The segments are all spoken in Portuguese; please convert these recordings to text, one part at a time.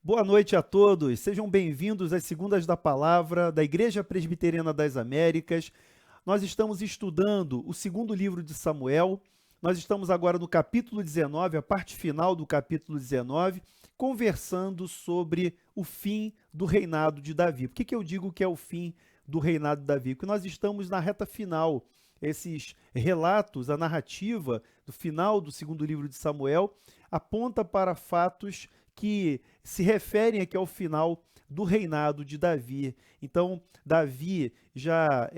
Boa noite a todos, sejam bem-vindos às Segundas da Palavra da Igreja Presbiteriana das Américas. Nós estamos estudando o segundo livro de Samuel, nós estamos agora no capítulo 19, a parte final do capítulo 19, conversando sobre o fim do reinado de Davi. Por que eu digo que é o fim do reinado de Davi? Porque nós estamos na reta final. Esses relatos, a narrativa do final do segundo livro de Samuel, aponta para fatos que se referem aqui ao final do reinado de Davi. Então, Davi já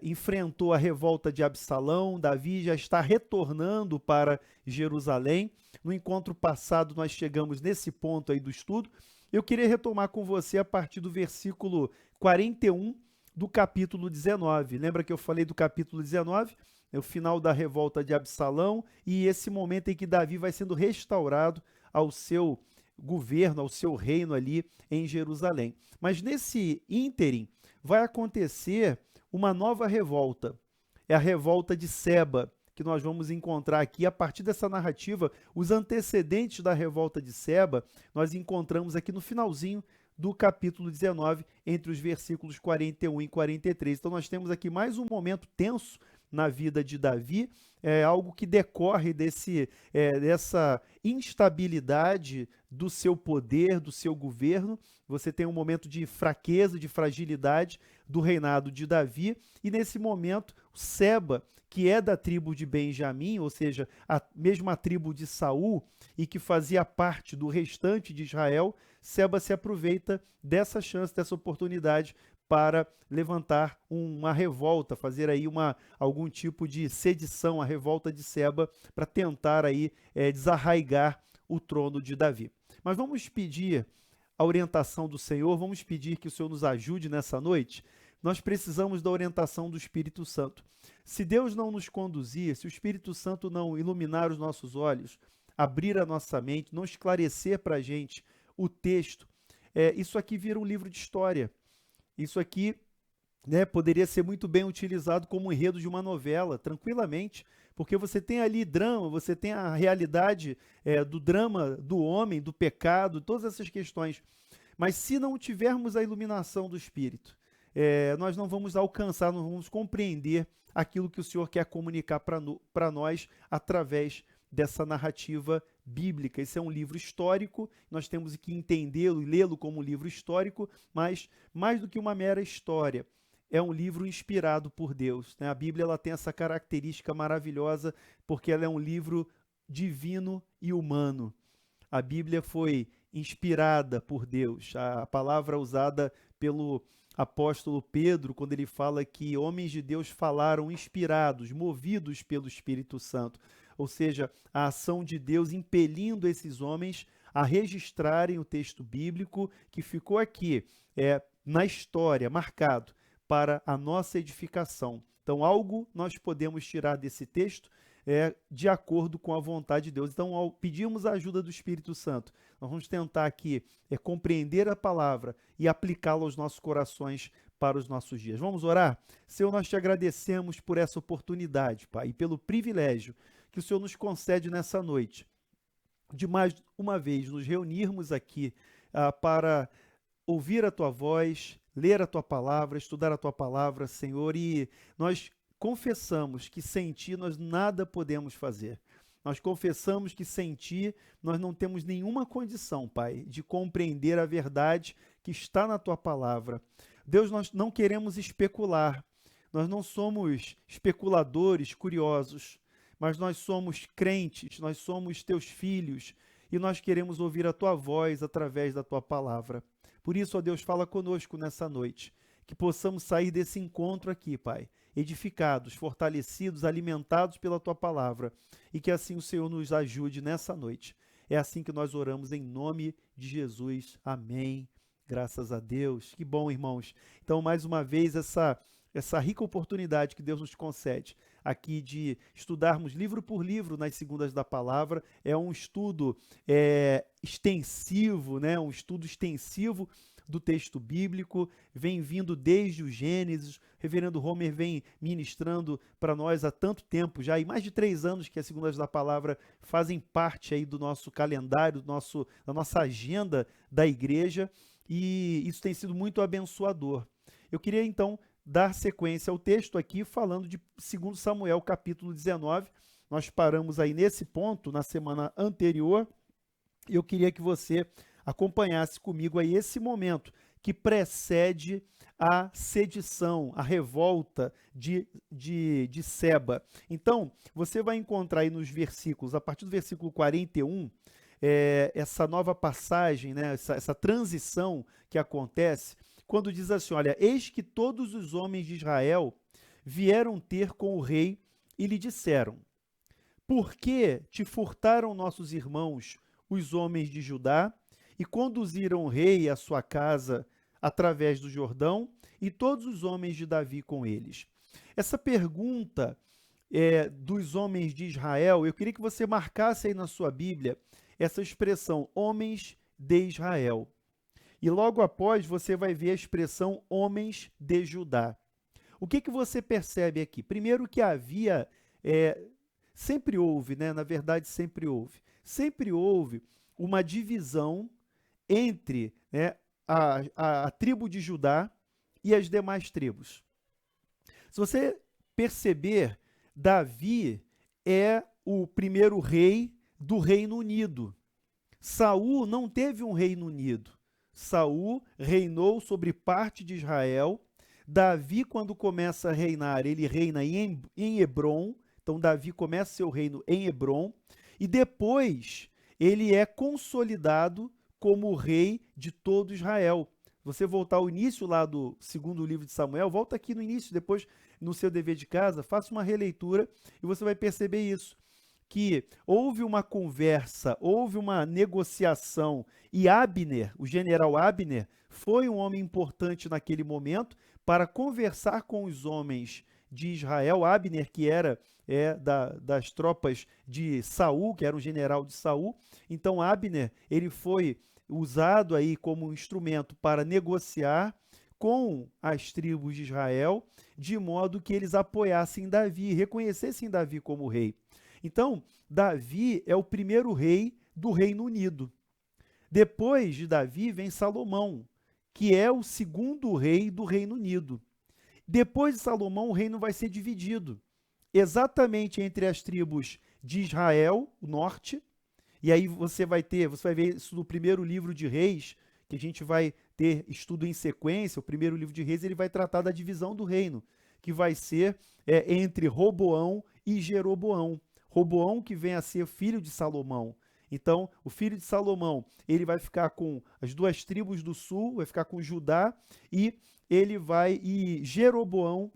enfrentou a revolta de Absalão, Davi já está retornando para Jerusalém. No encontro passado, nós chegamos nesse ponto aí do estudo. Eu queria retomar com você a partir do versículo 41 do capítulo 19. Lembra que eu falei do capítulo 19? É o final da revolta de Absalão e esse momento em que Davi vai sendo restaurado ao seu governo, ao seu reino ali em Jerusalém. Mas nesse ínterim vai acontecer uma nova revolta. É a revolta de Seba, que nós vamos encontrar aqui a partir dessa narrativa. Os antecedentes da revolta de Seba, nós encontramos aqui no finalzinho do capítulo 19, entre os versículos 41 e 43. Então nós temos aqui mais um momento tenso na vida de Davi, algo que decorre dessa instabilidade do seu poder, do seu governo. Você tem um momento de fraqueza, de fragilidade do reinado de Davi, e nesse momento, Seba, que é da tribo de Benjamim, ou seja, a mesma tribo de Saul, e que fazia parte do restante de Israel, Seba se aproveita dessa chance, dessa oportunidade para levantar uma revolta, fazer aí algum tipo de sedição, a revolta de Seba, para tentar aí desarraigar o trono de Davi. Mas vamos pedir a orientação do Senhor, vamos pedir que o Senhor nos ajude nessa noite. Nós precisamos da orientação do Espírito Santo. Se Deus não nos conduzir, se o Espírito Santo não iluminar os nossos olhos, abrir a nossa mente, não esclarecer para a gente o texto, isso aqui vira um livro de história. Isso aqui, né, poderia ser muito bem utilizado como enredo de uma novela, tranquilamente, porque você tem ali drama, você tem a realidade do drama do homem, do pecado, todas essas questões. Mas se não tivermos a iluminação do Espírito, nós não vamos alcançar, não vamos compreender aquilo que o Senhor quer comunicar para nós através dessa narrativa bíblica. Esse é um livro histórico, nós temos que entendê-lo e lê-lo como um livro histórico, mas mais do que uma mera história, é um livro inspirado por Deus, né? A Bíblia ela tem essa característica maravilhosa porque ela é um livro divino e humano. A Bíblia foi inspirada por Deus. A palavra usada pelo apóstolo Pedro, quando ele fala que homens de Deus falaram inspirados, movidos pelo Espírito Santo. Ou seja, a ação de Deus impelindo esses homens a registrarem o texto bíblico que ficou aqui, na história, marcado para a nossa edificação. Então, algo nós podemos tirar desse texto de acordo com a vontade de Deus. Então, ao pedirmos a ajuda do Espírito Santo, nós vamos tentar aqui compreender a palavra e aplicá-la aos nossos corações para os nossos dias. Vamos orar? Senhor, nós te agradecemos por essa oportunidade, Pai, e pelo privilégio que o Senhor nos concede nessa noite, de mais uma vez nos reunirmos aqui para ouvir a Tua voz, ler a Tua palavra, estudar a Tua palavra, Senhor, e nós confessamos que sem Ti nós nada podemos fazer. Nós confessamos que sem Ti nós não temos nenhuma condição, Pai, de compreender a verdade que está na Tua palavra. Deus, nós não queremos especular, nós não somos especuladores, curiosos, mas nós somos crentes, nós somos Teus filhos e nós queremos ouvir a Tua voz através da Tua palavra. Por isso, ó Deus, fala conosco nessa noite, que possamos sair desse encontro aqui, Pai, edificados, fortalecidos, alimentados pela Tua palavra, e que assim o Senhor nos ajude nessa noite. É assim que nós oramos em nome de Jesus. Amém. Graças a Deus. Que bom, irmãos. Então, mais uma vez, essa rica oportunidade que Deus nos concede aqui de estudarmos livro por livro nas Segundas da Palavra. É um estudo extensivo, né? Um estudo extensivo, do texto bíblico, vem vindo desde o Gênesis. O reverendo Homer vem ministrando para nós há tanto tempo já, e mais de 3 anos que as Segundas da Palavra fazem parte aí do nosso calendário, da nossa agenda da igreja, e isso tem sido muito abençoador. Eu queria então dar sequência ao texto aqui, falando de 2 Samuel, capítulo 19. Nós paramos aí nesse ponto na semana anterior, e eu queria que você acompanhasse comigo aí esse momento que precede a sedição, a revolta de Seba. Então, você vai encontrar aí nos versículos, a partir do versículo 41, essa nova passagem, né, essa transição que acontece, quando diz assim, olha, eis que todos os homens de Israel vieram ter com o rei e lhe disseram, por que te furtaram nossos irmãos, os homens de Judá, e conduziram o rei à sua casa através do Jordão, e todos os homens de Davi com eles? Essa pergunta dos homens de Israel, eu queria que você marcasse aí na sua Bíblia essa expressão, homens de Israel. E logo após você vai ver a expressão homens de Judá. O que você percebe aqui? Primeiro que havia, sempre houve, né? Na verdade sempre houve uma divisão entre, né, a tribo de Judá e as demais tribos. Se você perceber, Davi é o primeiro rei do Reino Unido. Saul não teve um Reino Unido. Saul reinou sobre parte de Israel. Davi, quando começa a reinar, ele reina em Hebrom. Então, Davi começa seu reino em Hebrom. E depois, ele é consolidado como o rei de todo Israel. Você voltar ao início lá do segundo livro de Samuel, volta aqui no início, depois no seu dever de casa, faça uma releitura e você vai perceber isso. Que houve uma conversa, houve uma negociação, e Abner, o general Abner, foi um homem importante naquele momento para conversar com os homens de Israel. Abner, que era das tropas de Saul, que era um general de Saul. Então Abner, ele foi usado aí como instrumento para negociar com as tribos de Israel, de modo que eles apoiassem Davi, reconhecessem Davi como rei. Então, Davi é o primeiro rei do Reino Unido. Depois de Davi vem Salomão, que é o segundo rei do Reino Unido. Depois de Salomão, o reino vai ser dividido exatamente entre as tribos de Israel, o norte, e aí você vai ver isso no primeiro livro de Reis, que a gente vai ter estudo em sequência. O primeiro livro de Reis, ele vai tratar da divisão do reino, que vai ser entre Roboão e Jeroboão. Roboão, que vem a ser filho de Salomão. Então, o filho de Salomão, ele vai ficar com as duas tribos do sul, vai ficar com Judá, e Jeroboão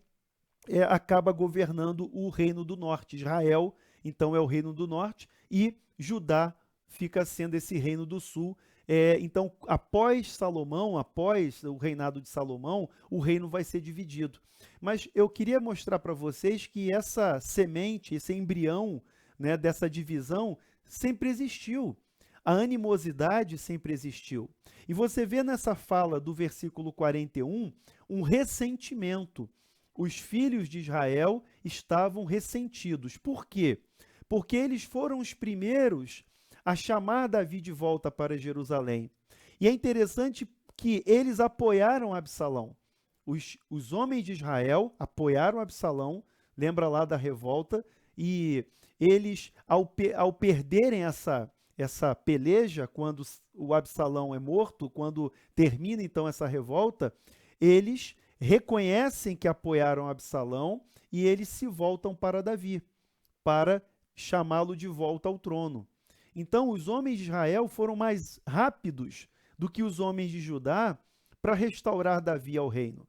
acaba governando o reino do norte. Israel, então, é o reino do norte, e Judá fica sendo esse reino do sul. Então, após Salomão, após o reinado de Salomão, o reino vai ser dividido. Mas eu queria mostrar para vocês que essa semente, esse embrião, né, dessa divisão sempre existiu. A animosidade sempre existiu. E você vê nessa fala do versículo 41 um ressentimento. Os filhos de Israel estavam ressentidos. Por quê? Porque eles foram os primeiros a chamar Davi de volta para Jerusalém. E é interessante que eles apoiaram Absalão. Os homens de Israel apoiaram Absalão, lembra lá da revolta, e eles, ao perderem essa peleja, quando o Absalão é morto, quando termina então essa revolta, eles reconhecem que apoiaram Absalão e eles se voltam para Davi, para chamá-lo de volta ao trono. Então, os homens de Israel foram mais rápidos do que os homens de Judá para restaurar Davi ao reino.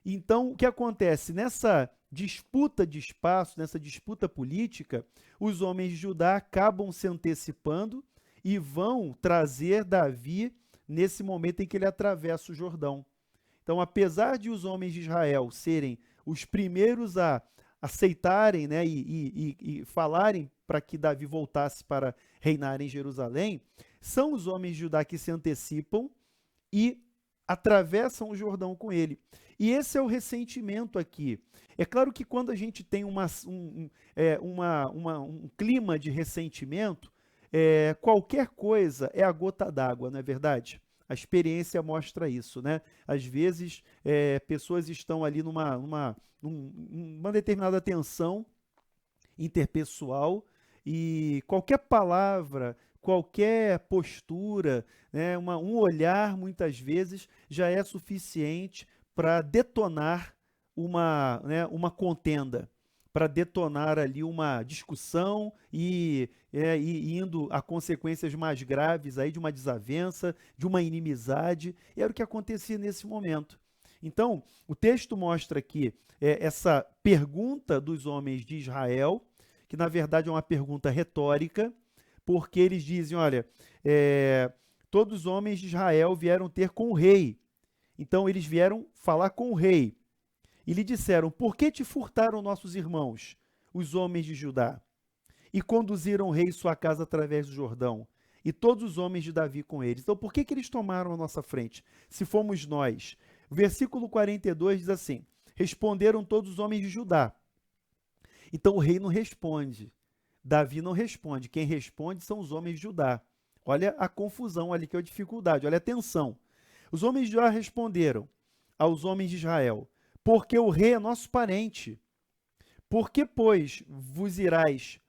Então, o que acontece? Nessa disputa de espaço, nessa disputa política, os homens de Judá acabam se antecipando e vão trazer Davi nesse momento em que ele atravessa o Jordão. Então, apesar de os homens de Israel serem os primeiros a aceitarem, né, e falarem para que Davi voltasse para reinar em Jerusalém, são os homens de Judá que se antecipam e atravessam o Jordão com ele. E esse é o ressentimento aqui. É claro que quando a gente tem um clima de ressentimento, qualquer coisa é a gota d'água, não é verdade? A experiência mostra isso, né? Às vezes, pessoas estão ali numa determinada tensão interpessoal e qualquer palavra, qualquer postura, né, um olhar, muitas vezes, já é suficiente para detonar uma contenda, para detonar ali uma discussão e indo a consequências mais graves aí de uma desavença, de uma inimizade. E era o que acontecia nesse momento. Então, o texto mostra aqui essa pergunta dos homens de Israel, que na verdade é uma pergunta retórica, porque eles dizem, olha, todos os homens de Israel vieram ter com o rei. Então eles vieram falar com o rei. E lhe disseram, por que te furtaram nossos irmãos, os homens de Judá? E conduziram o rei e sua casa através do Jordão, e todos os homens de Davi com eles. Então por que eles tomaram a nossa frente, se fomos nós? O versículo 42 diz assim, responderam todos os homens de Judá. Então o rei não responde. Davi não responde. Quem responde são os homens de Judá. Olha a confusão ali, que é a dificuldade. Olha a tensão. Os homens de Judá responderam aos homens de Israel, porque o rei é nosso parente. Por que, pois, vos irás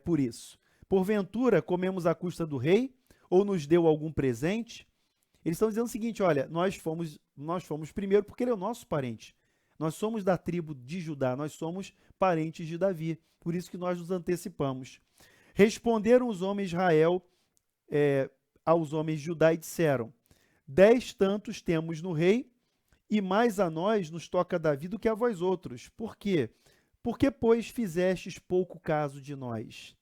por isso? Porventura, comemos à custa do rei? Ou nos deu algum presente? Eles estão dizendo o seguinte, olha, nós fomos primeiro porque ele é o nosso parente. Nós somos da tribo de Judá, nós somos parentes de Davi. Por isso que nós nos antecipamos. Responderam os homens de Israel aos homens de Judá e disseram, 10 tantos temos no rei, e mais a nós nos toca Davi do que a vós outros. Por quê? Porque, pois, fizestes pouco caso de nós?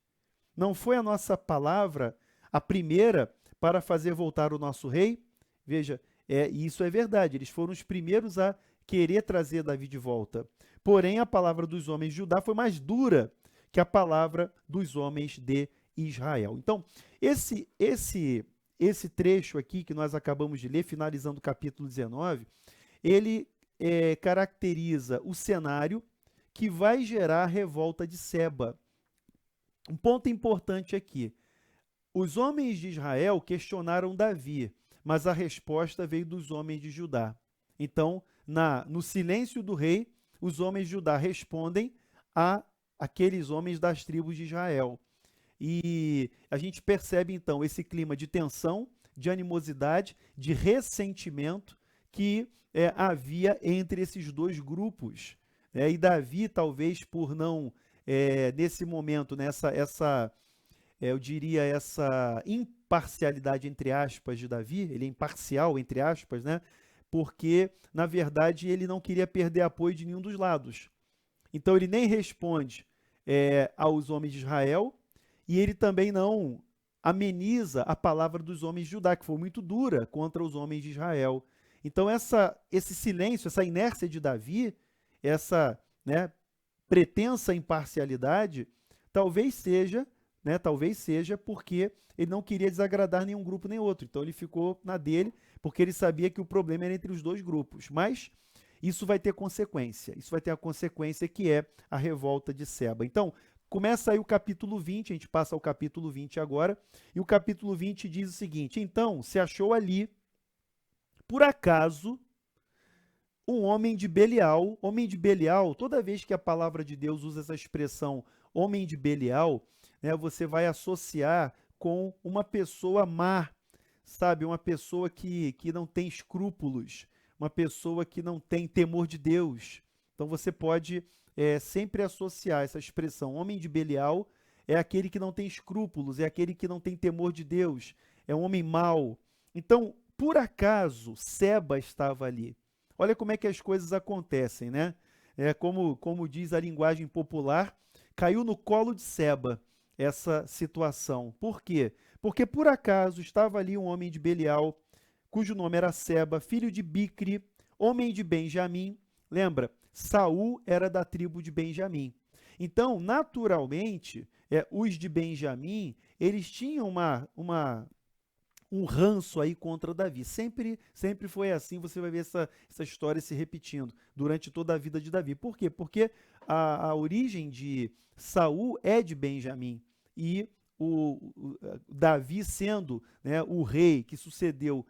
Não foi a nossa palavra a primeira para fazer voltar o nosso rei? Veja, isso é verdade, eles foram os primeiros a querer trazer Davi de volta. Porém, a palavra dos homens de Judá foi mais dura que a palavra dos homens de Israel. Então, esse trecho aqui que nós acabamos de ler, finalizando o capítulo 19, ele caracteriza o cenário que vai gerar a revolta de Seba. Um ponto importante aqui. Os homens de Israel questionaram Davi, mas a resposta veio dos homens de Judá. Então, no silêncio do rei, os homens de Judá respondem a aqueles homens das tribos de Israel. E a gente percebe, então, esse clima de tensão, de animosidade, de ressentimento que havia entre esses dois grupos. E Davi, talvez por não, nesse momento, eu diria, essa imparcialidade, entre aspas, de Davi, ele é imparcial, entre aspas, né? Porque, na verdade, ele não queria perder apoio de nenhum dos lados. Então, ele nem responde aos homens de Israel, e ele também não ameniza a palavra dos homens de Judá, que foi muito dura contra os homens de Israel. Então, esse silêncio, essa inércia de Davi, essa pretensa imparcialidade, talvez seja porque ele não queria desagradar nenhum grupo nem outro. Então, ele ficou na dele, porque ele sabia que o problema era entre os dois grupos. Mas isso vai ter consequência. Isso vai ter a consequência que é a revolta de Seba. Então, começa aí o capítulo 20, a gente passa ao capítulo 20 agora, e o capítulo 20 diz o seguinte, então, se achou ali, por acaso, um homem de Belial. Homem de Belial, toda vez que a palavra de Deus usa essa expressão homem de Belial, você vai associar com uma pessoa má, sabe? Uma pessoa que não tem escrúpulos, uma pessoa que não tem temor de Deus. Então você pode sempre associar essa expressão homem de Belial é aquele que não tem escrúpulos, é aquele que não tem temor de Deus, é um homem mau. Então, por acaso, Seba estava ali. Olha como é que as coisas acontecem, né? Como diz a linguagem popular, caiu no colo de Seba essa situação. Por quê? Porque por acaso estava ali um homem de Belial, cujo nome era Seba, filho de Bicri, homem de Benjamim. Lembra? Saul era da tribo de Benjamim. Então, naturalmente, os de Benjamim, eles tinham um ranço aí contra Davi. Sempre foi assim, você vai ver essa história se repetindo durante toda a vida de Davi. Por quê? Porque a origem de Saul é de Benjamim, e Davi sendo, né, o rei que sucedeu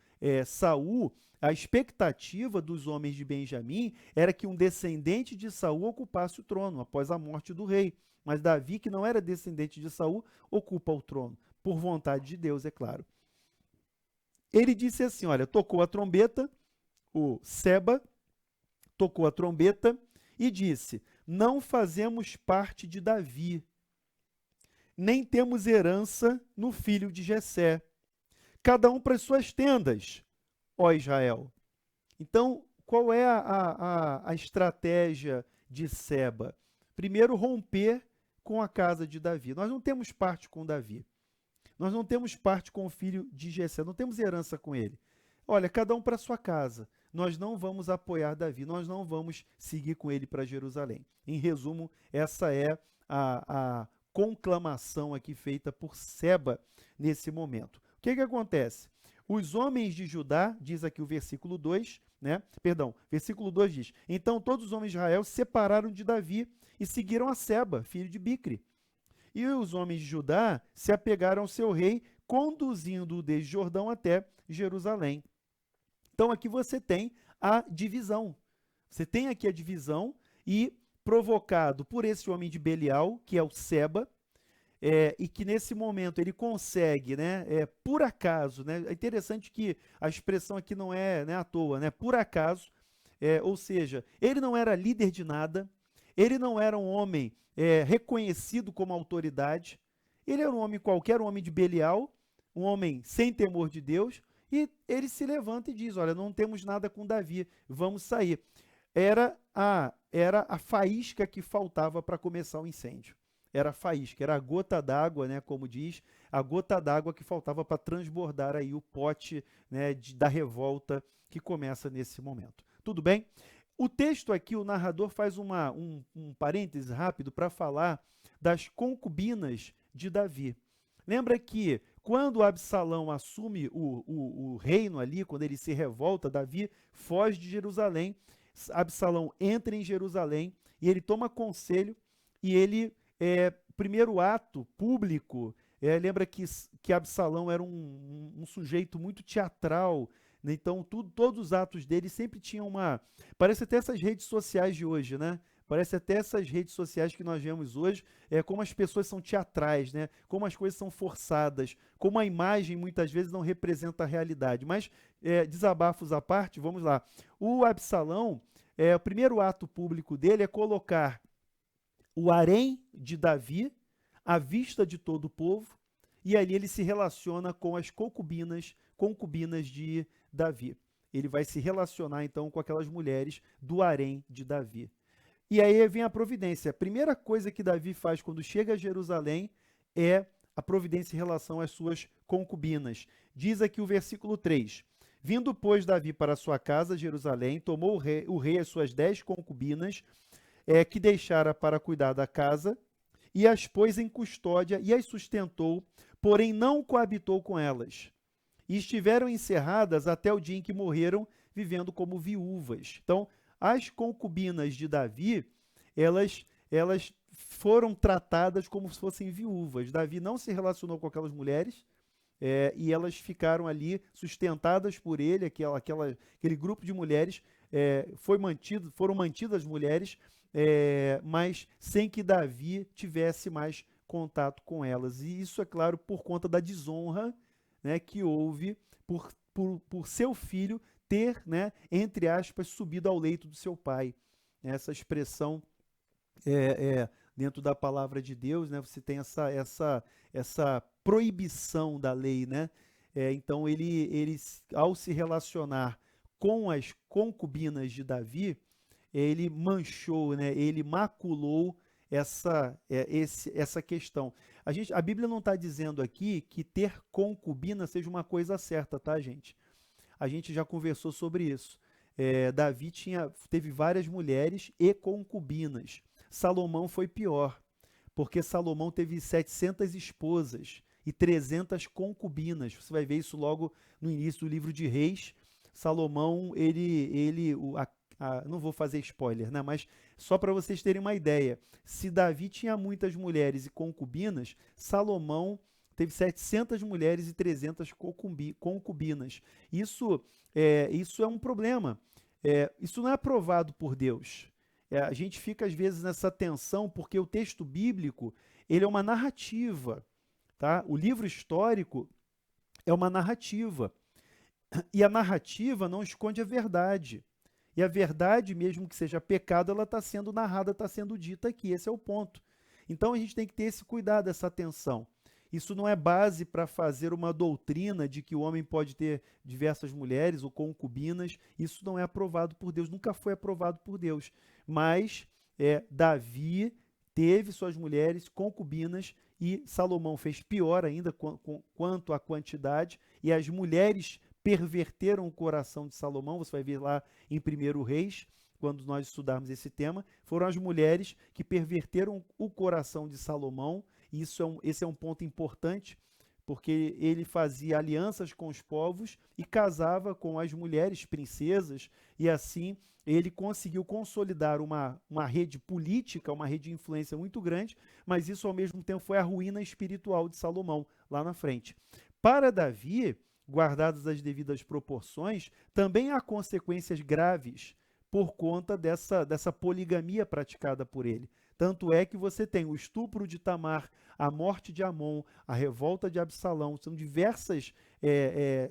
Saul, a expectativa dos homens de Benjamim era que um descendente de Saul ocupasse o trono após a morte do rei. Mas Davi, que não era descendente de Saul, ocupa o trono, por vontade de Deus, é claro. Ele disse assim, olha, tocou a trombeta, o Seba tocou a trombeta e disse, não fazemos parte de Davi, nem temos herança no filho de Jessé. Cada um para as suas tendas, ó Israel. Então, qual é a estratégia de Seba? Primeiro, romper com a casa de Davi. Nós não temos parte com Davi. Nós não temos parte com o filho de Jessé, não temos herança com ele. Olha, cada um para sua casa. Nós não vamos apoiar Davi, nós não vamos seguir com ele para Jerusalém. Em resumo, essa é a conclamação aqui feita por Seba nesse momento. O que acontece? Os homens de Judá, diz aqui o versículo 2, né? Perdão, versículo 2 diz, então todos os homens de Israel se separaram de Davi e seguiram a Seba, filho de Bicri. E os homens de Judá se apegaram ao seu rei, conduzindo-o desde Jordão até Jerusalém. Então aqui você tem a divisão. Você tem aqui a divisão e provocado por esse homem de Belial, que é o Seba, e que nesse momento ele consegue, né, por acaso, né, é interessante que a expressão aqui não é, né, à toa, né, por acaso, ou seja, ele não era líder de nada, ele não era um homem reconhecido como autoridade, ele era um homem qualquer, um homem de Belial, um homem sem temor de Deus, e ele se levanta e diz, olha, não temos nada com Davi, vamos sair. Era a faísca que faltava para começar o incêndio. Era a faísca, era a gota d'água, né, como diz, a gota d'água que faltava para transbordar aí o pote, né, da revolta que começa nesse momento. Tudo bem? O texto aqui, o narrador faz um parêntese rápido para falar das concubinas de Davi. Lembra que quando Absalão assume o reino ali, quando ele se revolta, Davi foge de Jerusalém, Absalão entra em Jerusalém e ele toma conselho e ele, primeiro ato público, lembra que Absalão era um sujeito muito teatral, né? Então todos os atos dele sempre tinham parece até essas redes sociais de hoje, né? Parece até essas redes sociais que nós vemos hoje, como as pessoas são teatrais, né? Como as coisas são forçadas, como a imagem muitas vezes não representa a realidade. Mas, desabafos à parte, vamos lá. O Absalão, o primeiro ato público dele é colocar o harém de Davi à vista de todo o povo, e ali ele se relaciona com as concubinas de Davi. Ele vai se relacionar, então, com aquelas mulheres do harém de Davi. E aí vem a providência. A primeira coisa que Davi faz quando chega a Jerusalém é a providência em relação às suas concubinas. Diz aqui o versículo 3. Vindo, pois, Davi para sua casa, Jerusalém, tomou o rei as suas 10 concubinas, que deixara para cuidar da casa, e as pôs em custódia e as sustentou, porém não coabitou com elas. E estiveram encerradas até o dia em que morreram, vivendo como viúvas. Então, as concubinas de Davi, elas foram tratadas como se fossem viúvas. Davi não se relacionou com aquelas mulheres, e elas ficaram ali sustentadas por ele, aquele grupo de mulheres, foram mantidas as mulheres, mas sem que Davi tivesse mais contato com elas. E isso, é claro, por conta da desonra, né, que houve por seu filho ter, né, entre aspas, subido ao leito do seu pai. Essa expressão dentro da palavra de Deus, né, você tem essa proibição da lei, né? Então ele ao se relacionar com as concubinas de Davi, ele manchou, né, ele maculou essa questão. A Bíblia não está dizendo aqui que ter concubina seja uma coisa certa, tá, gente? A gente já conversou sobre isso. Davi teve várias mulheres e concubinas. Salomão foi pior, porque Salomão teve 700 esposas e 300 concubinas. Você vai ver isso logo no início do livro de Reis. Salomão, não vou fazer spoiler, né? Mas só para vocês terem uma ideia, se Davi tinha muitas mulheres e concubinas, Salomão teve 700 mulheres e 300 concubinas. Isso é um problema. Isso não é aprovado por Deus. A gente fica, às vezes, nessa tensão, porque o texto bíblico ele é uma narrativa. Tá? O livro histórico é uma narrativa. E a narrativa não esconde a verdade. E a verdade, mesmo que seja pecado, ela está sendo narrada, está sendo dita aqui. Esse é o ponto. Então a gente tem que ter esse cuidado, essa atenção. Isso não é base para fazer uma doutrina de que o homem pode ter diversas mulheres ou concubinas. Isso não é aprovado por Deus, nunca foi aprovado por Deus. Mas Davi teve suas mulheres concubinas e Salomão fez pior ainda quanto à quantidade, e as mulheres perverteram o coração de Salomão. Você vai ver lá em 1 Reis, quando nós estudarmos esse tema, foram as mulheres que perverteram o coração de Salomão. E esse é um ponto importante, porque ele fazia alianças com os povos e casava com as mulheres princesas, e assim ele conseguiu consolidar uma rede política, uma rede de influência muito grande, mas isso ao mesmo tempo foi a ruína espiritual de Salomão lá na frente. Para Davi, guardadas as devidas proporções, também há consequências graves por conta dessa poligamia praticada por ele. Tanto é que você tem o estupro de Tamar, a morte de Amon, a revolta de Absalão. São diversas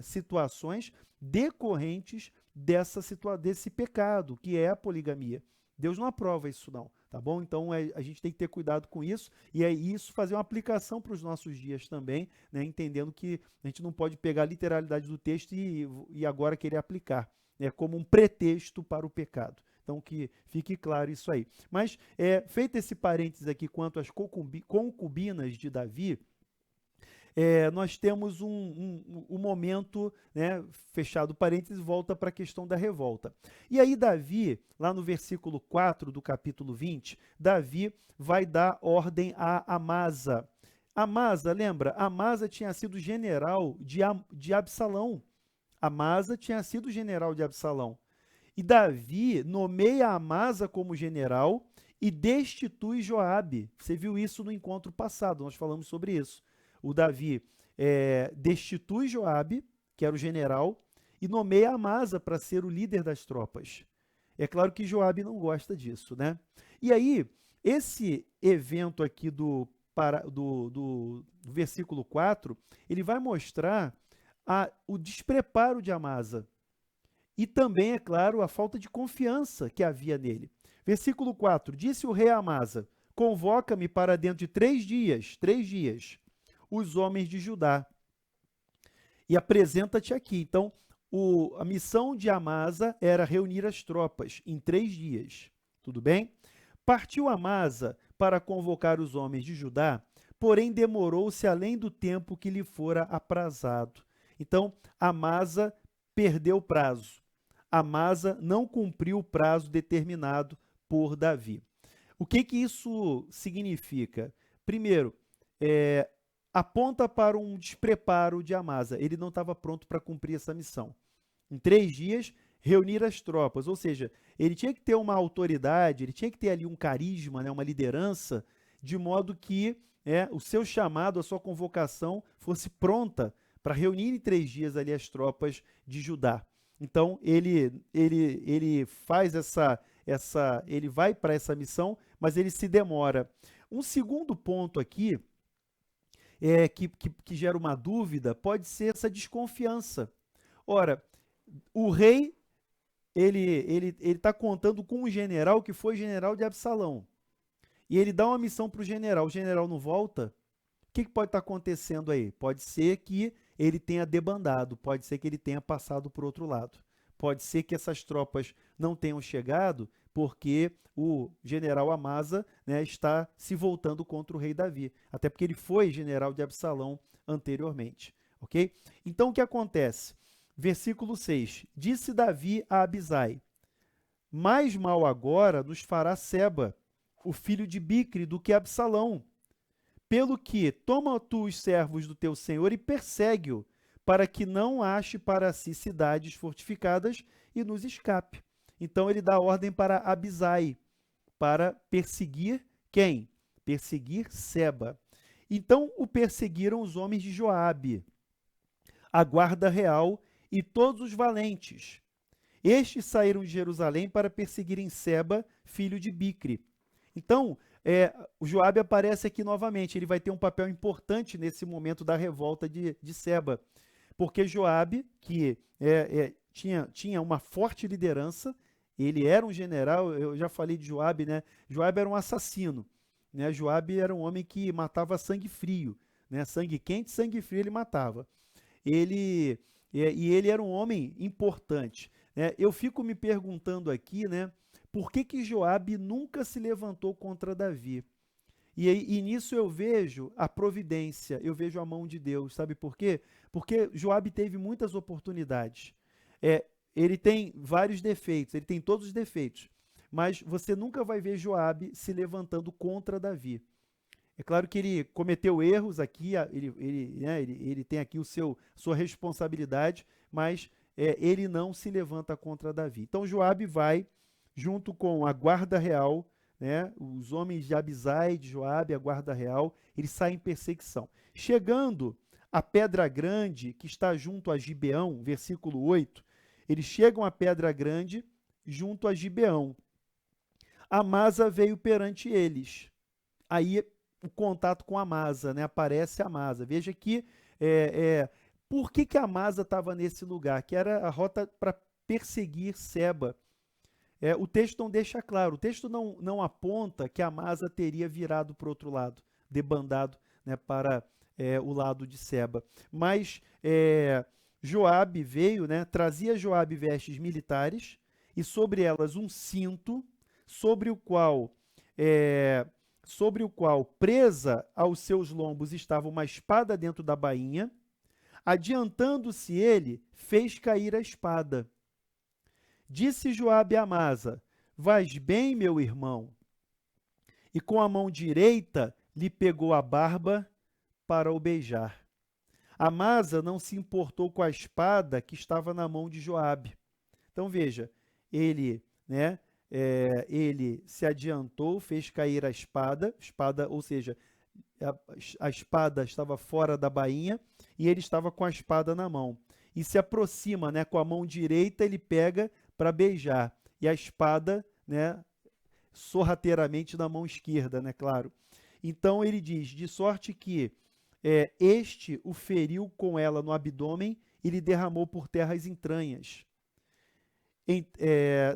situações decorrentes desse pecado, que é a poligamia. Deus não aprova isso não, tá bom? Então a gente tem que ter cuidado com isso, e isso fazer uma aplicação para os nossos dias também, né? Entendendo que a gente não pode pegar a literalidade do texto e agora querer aplicar, né? Como um pretexto para o pecado. Então, que fique claro isso aí. Mas, feito esse parênteses aqui quanto às concubinas de Davi, nós temos um momento, né, fechado parênteses, volta para a questão da revolta. E aí Davi, lá no versículo 4 do capítulo 20, Davi vai dar ordem a Amasa. Amasa, lembra? Amasa tinha sido general de Absalão. Amasa tinha sido general de Absalão. E Davi nomeia Amasa como general e destitui Joabe. Você viu isso no encontro passado, nós falamos sobre isso. O Davi destitui Joabe, que era o general, e nomeia Amasa para ser o líder das tropas. É claro que Joabe não gosta disso, né? E aí, esse evento aqui do versículo 4, ele vai mostrar o despreparo de Amasa. E também, é claro, a falta de confiança que havia nele. Versículo 4, disse o rei a Amasa, convoca-me para dentro de 3 dias, os homens de Judá, e apresenta-te aqui. Então, a missão de Amasa era reunir as tropas em 3 dias, tudo bem? Partiu Amasa para convocar os homens de Judá, porém demorou-se além do tempo que lhe fora aprazado. Então, Amasa perdeu o prazo. Amasa não cumpriu o prazo determinado por Davi. O que isso significa? Primeiro, aponta para um despreparo de Amasa. Ele não estava pronto para cumprir essa missão. Em 3 dias, reunir as tropas. Ou seja, ele tinha que ter uma autoridade, ele tinha que ter ali um carisma, né, uma liderança, de modo que o seu chamado, a sua convocação fosse pronta para reunir em 3 dias ali as tropas de Judá. Então, ele faz ele vai para essa missão, mas ele se demora. Um segundo ponto aqui, que gera uma dúvida, pode ser essa desconfiança. Ora, o rei, ele está contando com um general que foi general de Absalão. E ele dá uma missão para o general não volta. O que pode estar acontecendo aí? Pode ser que ele tenha debandado, pode ser que ele tenha passado para o outro lado. Pode ser que essas tropas não tenham chegado porque o general Amasa, né, está se voltando contra o rei Davi, até porque ele foi general de Absalão anteriormente, ok? Então, o que acontece? Versículo 6, disse Davi a Abisai, mais mal agora nos fará Seba, o filho de Bicre, do que Absalão, Pelo que toma tu os servos do teu senhor e persegue-o, para que não ache para si cidades fortificadas e nos escape. Então ele dá ordem para Abisai, para perseguir quem? Perseguir Seba. Então o perseguiram os homens de Joabe, a guarda real e todos os valentes. Estes saíram de Jerusalém para perseguirem Seba, filho de Bicre. Então, o Joabe aparece aqui novamente. Ele vai ter um papel importante nesse momento da revolta de Seba. Porque Joabe, que tinha uma forte liderança, ele era um general, eu já falei de Joabe, né? Joabe era um assassino, né? Joabe era um homem que matava sangue frio, né? Sangue quente, sangue frio ele matava. E ele era um homem importante, né? Eu fico me perguntando aqui, né? Por que Joabe nunca se levantou contra Davi? E nisso eu vejo a providência, eu vejo a mão de Deus, sabe por quê? Porque Joabe teve muitas oportunidades. Ele tem vários defeitos, ele tem todos os defeitos, mas você nunca vai ver Joabe se levantando contra Davi. É claro que ele cometeu erros aqui, ele tem aqui sua responsabilidade, mas ele não se levanta contra Davi. Então Joabe vai, junto com a guarda real, né, os homens de Abisai, de Joabe, a guarda real, eles saem em perseguição. Chegando à Pedra Grande, que está junto a Gibeão, versículo 8, eles chegam à Pedra Grande, junto a Gibeão. Amasa veio perante eles. Aí o contato com Amasa, né? Aparece Amasa. Veja que por que Amasa estava nesse lugar? Que era a rota para perseguir Seba. O texto não deixa claro, o texto não aponta que Amasa teria virado para o outro lado, debandado, né, para o lado de Seba. Mas Joabe veio, né, trazia Joabe vestes militares e sobre elas um cinto, sobre o qual presa aos seus lombos estava uma espada dentro da bainha. Adiantando-se ele, fez cair a espada. Disse Joabe a Amasa: vais bem, meu irmão? E com a mão direita lhe pegou a barba para o beijar. Amasa não se importou com a espada que estava na mão de Joabe. Então veja, ele se adiantou, fez cair a espada, ou seja, a espada estava fora da bainha e ele estava com a espada na mão. E se aproxima, né, com a mão direita ele pega para beijar, e a espada, né, sorrateiramente na mão esquerda, né, claro. Então ele diz, de sorte que este o feriu com ela no abdômen e lhe derramou por terra as entranhas.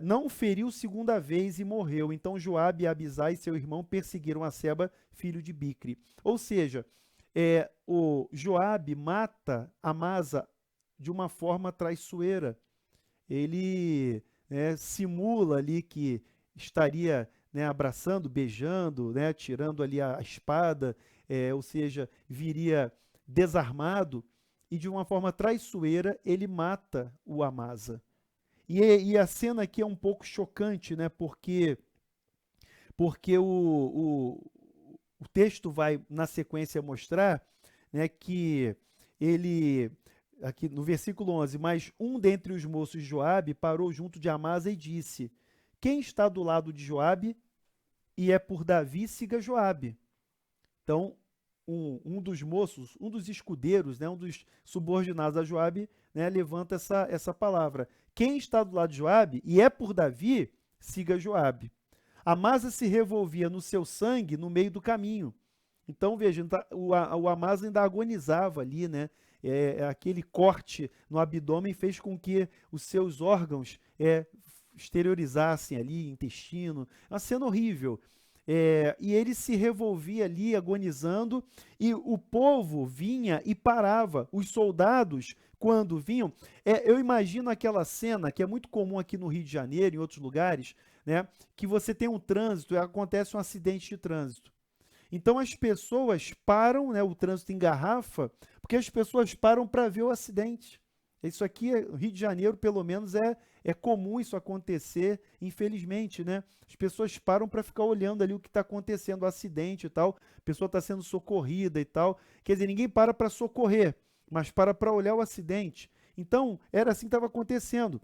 Não o feriu segunda vez e morreu. Então Joabe e Abisai, seu irmão, perseguiram a Seba, filho de Bicre. Ou seja, o Joabe mata Amasa de uma forma traiçoeira. Ele simula ali que estaria, né, abraçando, beijando, né, tirando ali a espada, ou seja, viria desarmado, e de uma forma traiçoeira ele mata o Amasa. E a cena aqui é um pouco chocante, né, porque o texto vai, na sequência, mostrar, né, que ele, aqui no versículo 11, mas um dentre os moços de Joabe parou junto de Amasa e disse: quem está do lado de Joabe e é por Davi, siga Joabe. Então, um dos moços, um dos escudeiros, né, um dos subordinados a Joabe, né, levanta essa palavra. Quem está do lado de Joabe e é por Davi, siga Joabe. Amasa se revolvia no seu sangue no meio do caminho. Então, veja, o Amasa ainda agonizava ali, né? Aquele corte no abdômen fez com que os seus órgãos exteriorizassem ali, intestino. Uma cena horrível. E ele se revolvia ali, agonizando, e o povo vinha e parava. Os soldados, quando vinham, eu imagino aquela cena que é muito comum aqui no Rio de Janeiro, em outros lugares, né, que você tem um trânsito e acontece um acidente de trânsito. Então as pessoas param, né, o trânsito engarrafa, porque as pessoas param para ver o acidente. Isso aqui, no Rio de Janeiro, pelo menos, é comum isso acontecer, infelizmente, né? As pessoas param para ficar olhando ali o que está acontecendo, o acidente e tal, a pessoa está sendo socorrida e tal. Quer dizer, ninguém para socorrer, mas para olhar o acidente. Então, era assim que estava acontecendo.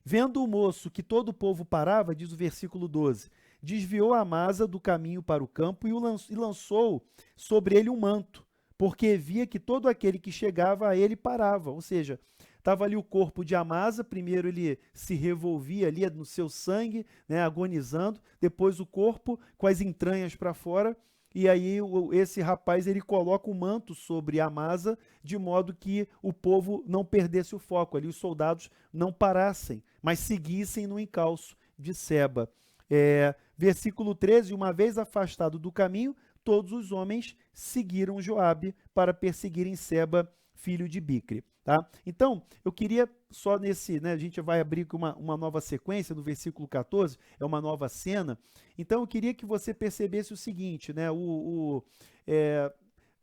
Vendo o moço que todo o povo parava, diz o versículo 12, desviou a Amasa do caminho para o campo e lançou sobre ele um manto, porque via que todo aquele que chegava a ele parava. Ou seja, estava ali o corpo de Amasa, primeiro ele se revolvia ali no seu sangue, né, agonizando, depois o corpo com as entranhas para fora, e aí esse rapaz ele coloca um manto sobre Amasa, de modo que o povo não perdesse o foco ali, os soldados não parassem, mas seguissem no encalço de Seba. Versículo 13, uma vez afastado do caminho, todos os homens seguiram Joabe para perseguirem Seba, filho de Bicre. Tá? Então, eu queria só nesse, né, a gente vai abrir uma nova sequência no versículo 14, é uma nova cena. Então, eu queria que você percebesse o seguinte, né,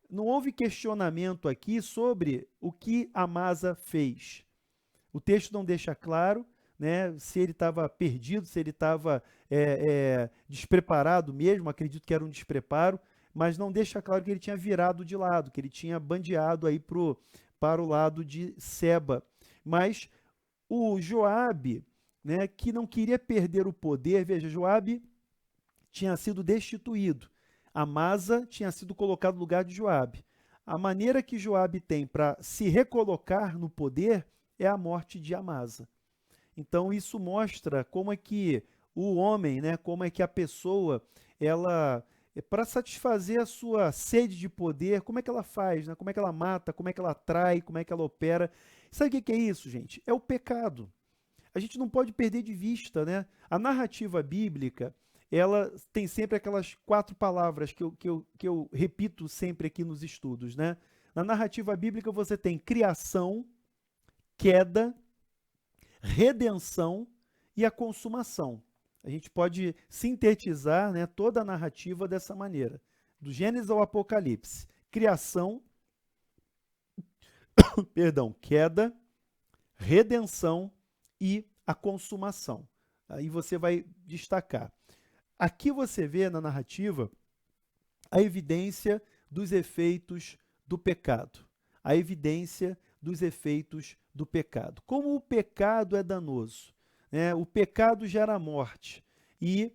não houve questionamento aqui sobre o que Amasa fez. O texto não deixa claro, né, se ele estava perdido, se ele estava despreparado mesmo, acredito que era um despreparo, mas não deixa claro que ele tinha virado de lado, que ele tinha bandeado aí para o lado de Seba. Mas o Joabe, né, que não queria perder o poder, veja, Joabe tinha sido destituído, Amasa tinha sido colocado no lugar de Joabe. A maneira que Joabe tem para se recolocar no poder é a morte de Amasa. Então isso mostra como é que o homem, né, como é que a pessoa, ela, para satisfazer a sua sede de poder, como é que ela faz, né? Como é que ela mata, como é que ela atrai, como é que ela opera. Sabe o que é isso, gente? É o pecado. A gente não pode perder de vista, né? A narrativa bíblica, ela tem sempre aquelas 4 palavras que eu repito sempre aqui nos estudos, né? Na narrativa bíblica você tem criação, queda, redenção e a consumação. A gente pode sintetizar, né, toda a narrativa dessa maneira. Do Gênesis ao Apocalipse. Criação, perdão, queda, redenção e a consumação. Aí você vai destacar. Aqui você vê na narrativa a evidência dos efeitos do pecado. A evidência dos efeitos do pecado. Como o pecado é danoso, né? O pecado gera morte. E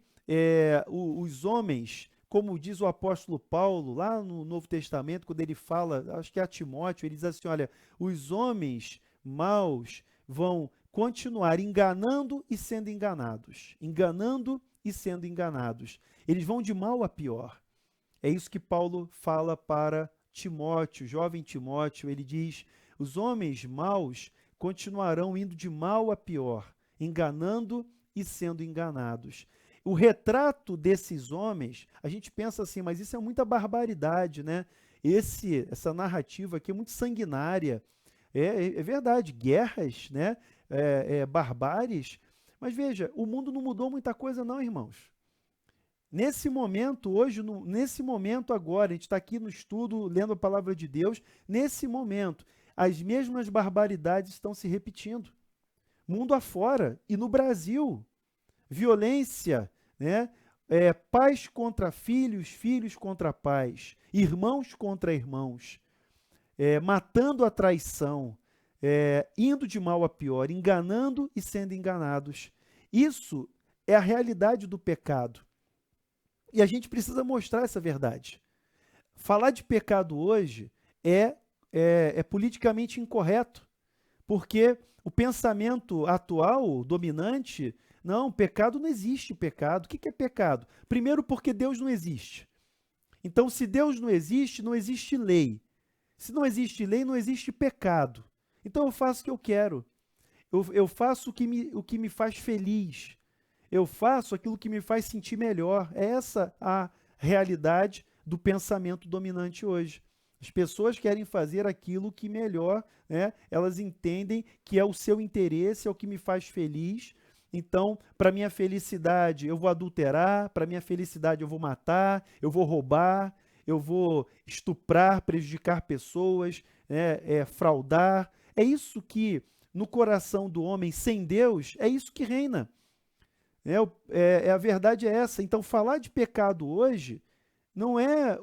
os homens, como diz o apóstolo Paulo, lá no Novo Testamento, quando ele fala, acho que é a Timóteo, ele diz assim, olha, os homens maus vão continuar enganando e sendo enganados. Enganando e sendo enganados. Eles vão de mal a pior. É isso que Paulo fala para Timóteo, jovem Timóteo. Ele diz, os homens maus continuarão indo de mal a pior, enganando e sendo enganados. O retrato desses homens, a gente pensa assim, mas isso é muita barbaridade, né? Essa narrativa aqui é muito sanguinária. É verdade, guerras, né? Barbáries. Mas veja, o mundo não mudou muita coisa não, irmãos. Nesse momento, hoje, nesse momento agora, a gente está aqui no estudo, lendo a palavra de Deus, nesse momento, as mesmas barbaridades estão se repetindo. Mundo afora e no Brasil, violência, né? Pais contra filhos, filhos contra pais, irmãos contra irmãos, matando a traição, indo de mal a pior, enganando e sendo enganados. Isso é a realidade do pecado. E a gente precisa mostrar essa verdade. Falar de pecado hoje é politicamente incorreto, porque o pensamento atual, dominante, não, pecado não existe pecado. O que é pecado? Primeiro, porque Deus não existe. Então, se Deus não existe lei. Se não existe lei, não existe pecado. Então, eu faço o que eu quero. Eu faço o que me faz feliz. Eu faço aquilo que me faz sentir melhor. É essa a realidade do pensamento dominante hoje. As pessoas querem fazer aquilo que melhor, né? Elas entendem que é o seu interesse, é o que me faz feliz. Então, para minha felicidade, eu vou adulterar, para minha felicidade, eu vou matar, eu vou roubar, eu vou estuprar, prejudicar pessoas, fraudar. É isso que, no coração do homem sem Deus, é isso que reina. A verdade é essa. Então, falar de pecado hoje não é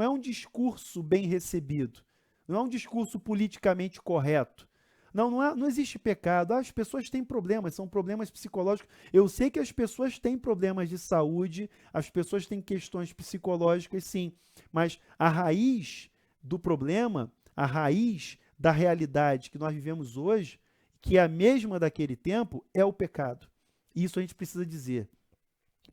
um discurso bem recebido, não é um discurso politicamente correto. Não existe pecado. As pessoas têm problemas, são problemas psicológicos. Eu sei que as pessoas têm problemas de saúde, as pessoas têm questões psicológicas, sim, mas a raiz do problema, a raiz da realidade que nós vivemos hoje, que é a mesma daquele tempo, é o pecado. Isso a gente precisa dizer,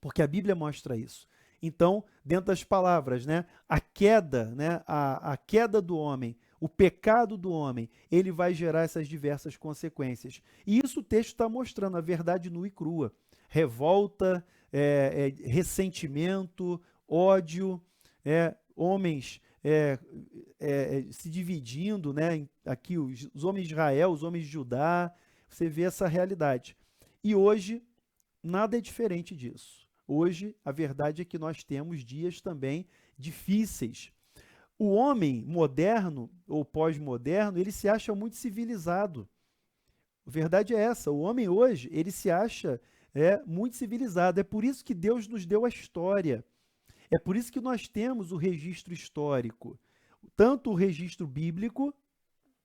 porque a Bíblia mostra isso. Então, dentro das palavras, né, a queda, né, a queda do homem, o pecado do homem, ele vai gerar essas diversas consequências. E isso o texto está mostrando, a verdade nua e crua. Revolta, ressentimento, ódio, homens se dividindo, né, aqui os homens de Israel, os homens de Judá, você vê essa realidade. E hoje, nada é diferente disso. Hoje, a verdade é que nós temos dias também difíceis. O homem moderno ou pós-moderno, ele se acha muito civilizado. A verdade é essa, o homem hoje, ele se acha muito civilizado. É por isso que Deus nos deu a história. É por isso que nós temos o registro histórico. Tanto o registro bíblico,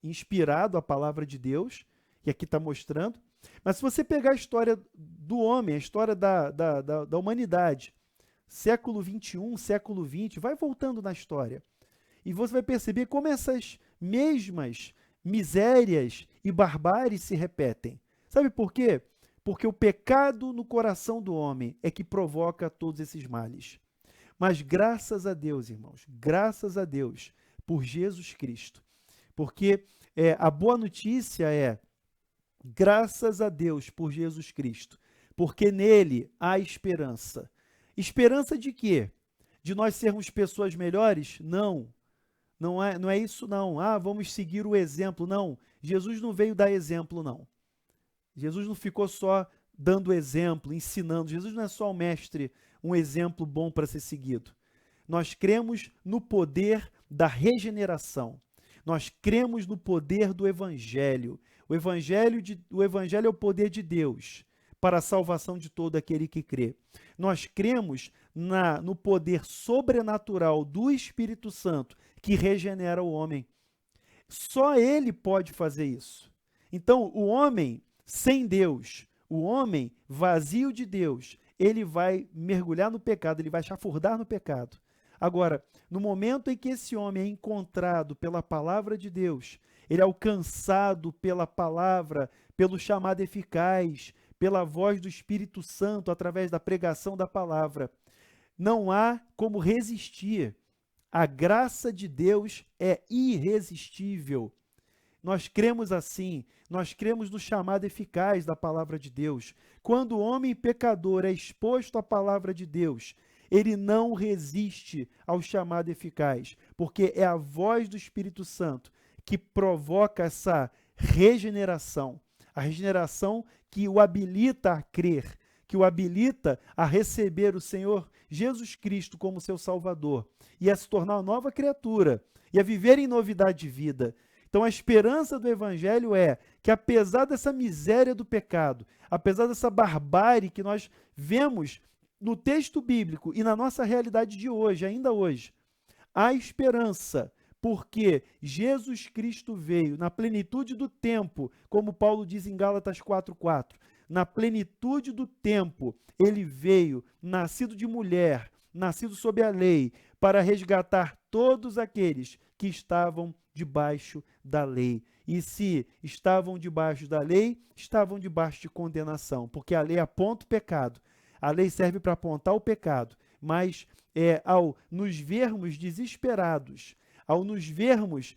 inspirado à palavra de Deus, que aqui está mostrando, mas se você pegar a história do homem, a história da humanidade, século XXI, século XX, vai voltando na história. E você vai perceber como essas mesmas misérias e barbáries se repetem. Sabe por quê? Porque o pecado no coração do homem é que provoca todos esses males. Mas graças a Deus, irmãos, graças a Deus, por Jesus Cristo. Porque a boa notícia é, graças a Deus por Jesus Cristo, porque nele há esperança. Esperança de quê? De nós sermos pessoas melhores? Não é isso não. Vamos seguir o exemplo. Não, Jesus não veio dar exemplo, não. Jesus não ficou só dando exemplo, ensinando. Jesus não é só um mestre, um exemplo bom para ser seguido. Nós cremos no poder da regeneração. Nós cremos no poder do Evangelho. O Evangelho é o poder de Deus para a salvação de todo aquele que crê. Nós cremos no poder sobrenatural do Espírito Santo que regenera o homem. Só ele pode fazer isso. Então, o homem sem Deus, o homem vazio de Deus, ele vai mergulhar no pecado, ele vai chafurdar no pecado. Agora, no momento em que esse homem é encontrado pela palavra de Deus, ele é alcançado pela palavra, pelo chamado eficaz, pela voz do Espírito Santo, através da pregação da palavra, não há como resistir. A graça de Deus é irresistível. Nós cremos assim, nós cremos no chamado eficaz da palavra de Deus. Quando o homem pecador é exposto à palavra de Deus, ele não resiste ao chamado eficaz, porque é a voz do Espírito Santo que provoca essa regeneração, a regeneração que o habilita a crer, que o habilita a receber o Senhor Jesus Cristo como seu Salvador e a se tornar uma nova criatura e a viver em novidade de vida. Então, a esperança do Evangelho é que, apesar dessa miséria do pecado, apesar dessa barbárie que nós vemos no texto bíblico e na nossa realidade de hoje, ainda hoje, há esperança, porque Jesus Cristo veio na plenitude do tempo, como Paulo diz em Gálatas 4:4, na plenitude do tempo, ele veio, nascido de mulher, nascido sob a lei, para resgatar todos aqueles que estavam debaixo da lei. E se estavam debaixo da lei, estavam debaixo de condenação, porque a lei aponta o pecado. A lei serve para apontar o pecado, mas ao nos vermos desesperados, ao nos vermos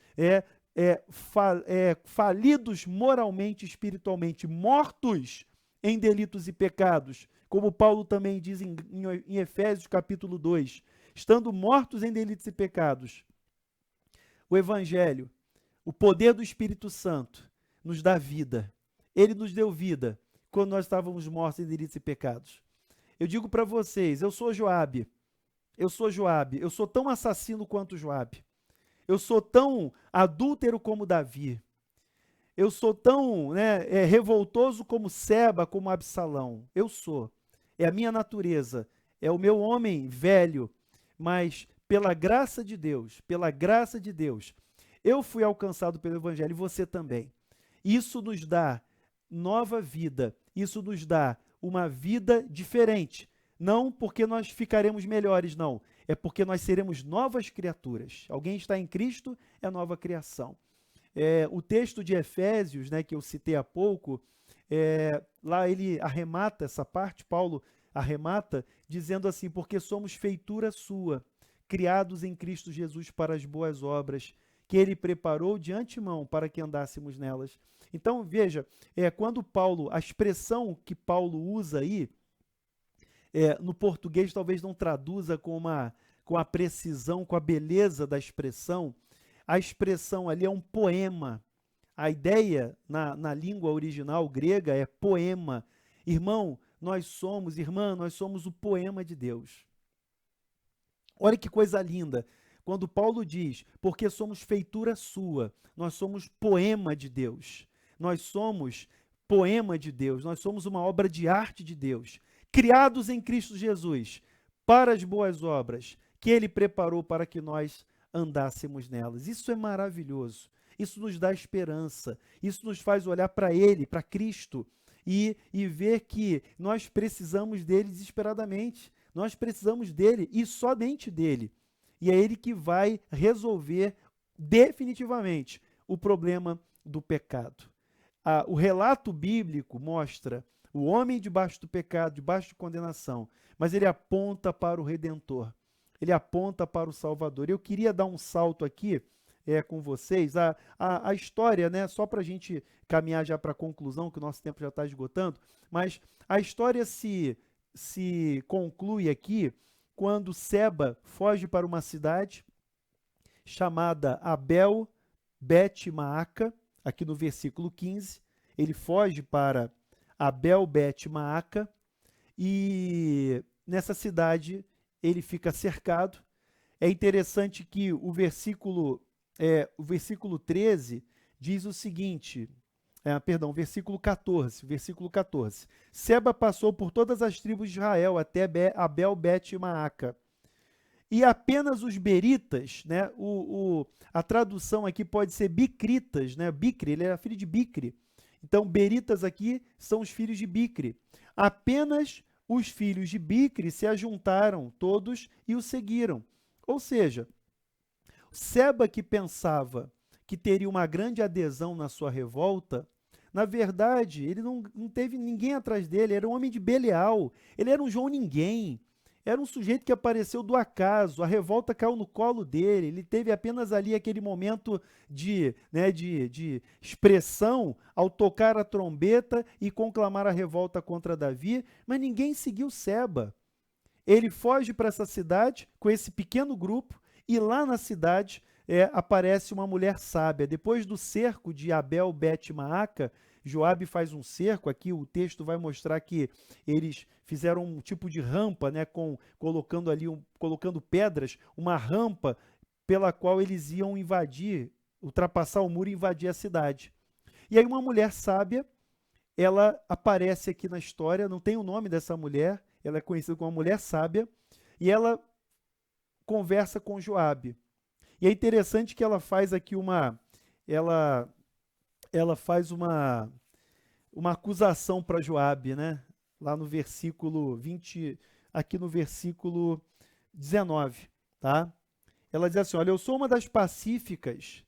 falidos moralmente, espiritualmente, mortos em delitos e pecados, como Paulo também diz em Efésios capítulo 2, estando mortos em delitos e pecados, o Evangelho, o poder do Espírito Santo, nos dá vida. Ele nos deu vida quando nós estávamos mortos em delitos e pecados. Eu digo para vocês, eu sou Joabe, eu sou tão assassino quanto Joabe, eu sou tão adúltero como Davi, eu sou tão, né, revoltoso como Seba, como Absalão. Eu sou. É a minha natureza. É o meu homem velho. Mas pela graça de Deus, eu fui alcançado pelo Evangelho e você também. Isso nos dá nova vida. Isso nos dá uma vida diferente. Não porque nós ficaremos melhores, não. É porque nós seremos novas criaturas. Alguém está em Cristo, é nova criação. O texto de Efésios, né, que eu citei há pouco, lá ele arremata essa parte, Paulo arremata, dizendo assim: porque somos feitura sua, criados em Cristo Jesus para as boas obras, que ele preparou de antemão para que andássemos nelas. Então, veja, quando Paulo, a expressão que Paulo usa aí, no português talvez não traduza com a precisão, com a beleza da expressão. A expressão ali é um poema. A ideia na língua original grega é poema. Irmã, nós somos o poema de Deus. Olha que coisa linda. Quando Paulo diz, porque somos feitura sua, nós somos poema de Deus. Nós somos poema de Deus, nós somos uma obra de arte de Deus, criados em Cristo Jesus, para as boas obras que ele preparou para que nós andássemos nelas. Isso é maravilhoso. Isso nos dá esperança. Isso nos faz olhar para ele, para Cristo, e ver que nós precisamos dele desesperadamente. Nós precisamos dele e somente dele. E é ele que vai resolver definitivamente o problema do pecado. O relato bíblico mostra o homem debaixo do pecado, debaixo de condenação, mas ele aponta para o Redentor. Ele aponta para o Salvador. Eu queria dar um salto aqui com vocês. A história, né, só para a gente caminhar já para a conclusão, que o nosso tempo já está esgotando, mas a história se conclui aqui quando Seba foge para uma cidade chamada Abel Bet-Maaca, aqui no versículo 15. Ele foge para Abel Bet-Maaca e nessa cidade ele fica cercado. É interessante que o versículo 13 diz o seguinte, versículo 14. Seba passou por todas as tribos de Israel até Abel Bet-Maaca. E apenas os beritas, né, a tradução aqui pode ser bicritas, né, Bicre, ele era filho de Bicre. Então, beritas aqui são os filhos de Bicre. Apenas os filhos de Bicre se ajuntaram todos e o seguiram. Ou seja, Seba, que pensava que teria uma grande adesão na sua revolta, na verdade, ele não teve ninguém atrás dele, era um homem de Belial, ele era um João Ninguém, era um sujeito que apareceu do acaso, a revolta caiu no colo dele, ele teve apenas ali aquele momento de expressão ao tocar a trombeta e conclamar a revolta contra Davi, mas ninguém seguiu Seba. Ele foge para essa cidade com esse pequeno grupo e lá na cidade aparece uma mulher sábia. Depois do cerco de Abel Bet-Maaca, Joabe faz um cerco. Aqui o texto vai mostrar que eles fizeram um tipo de rampa, né, colocando pedras, uma rampa pela qual eles iam ultrapassar o muro e invadir a cidade. E aí uma mulher sábia, ela aparece aqui na história, não tem o nome dessa mulher, ela é conhecida como uma mulher sábia, e ela conversa com Joabe. E é interessante que ela faz aqui ela faz uma acusação para Joabe, né? Lá no versículo 20, aqui no versículo 19, tá? Ela diz assim: olha, eu sou uma das pacíficas